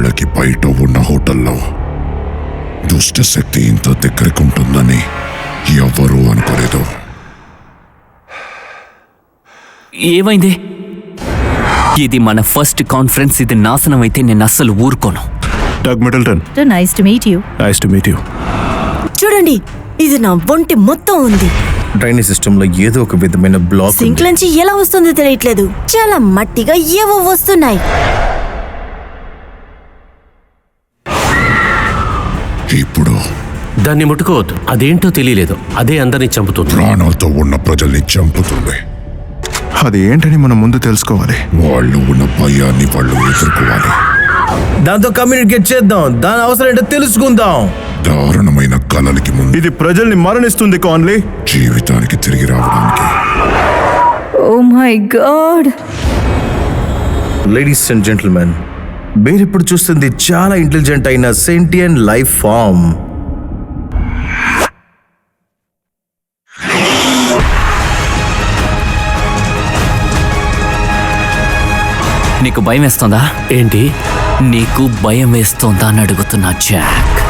వాళ్ళకి బయట ఉన్న హోటల్లో దుష్ట శక్తి ఇంత దగ్గరకు ఉంటుందని ఎవ్వరూ అనుకోలేదు. ఏమైంది? ఇది మన ఫస్ట్ కాన్ఫరెన్స్. ఇది నాశనం అయితే నేను అస్సలు ఊరుకోను. Doug Middleton. Nice to meet you. Nice to meet you. చూడండి, ఇది నా ఒంటి మొత్తం ఉంది. డ్రైనేజ్ సిస్టమ్ లో ఏదో ఒక విధమైన బ్లాక్. సింక్ నుంచి ఎలా వస్తుందో తెలియట్లేదు. చాలా మట్టిగా ఏవో వస్తున్నాయి. ఇప్పుడు దాన్ని ముట్టుకోవద్దు. అదేంటో తెలియలేదు. అదే అందరినీ చంపుతుంది. ప్రాణాలతో ఉన్న ప్రజల్ని చంపుతుంది. అది ఏంటని మనం ముందు తెలుసుకోవాలి. వాళ్ళు ఉన్న భయాన్ని వాళ్ళు ఎదుర్కోవాలి. దాంతో కమ్యూనికేట్ చేద్దాం. దాని అవసరం ఏంటో తెలుసుకుందాం. దారుణమైన కలలకి ముందు ఇది ప్రజల్ని మరణిస్తుంది కాన్లీ. జీవితానికి తిరిగి రావడానికి. Oh my God. Ladies and gentlemen, మీరు ఇప్పుడు చూస్తుంది చాలా ఇంటెలిజెంట్ అయిన సెంటియన్ లైఫ్ ఫామ్. నీకు భయం వేస్తోందా? ఏంటి? నీకు భయం వేస్తోందా అని అడుగుతున్నా జాక్.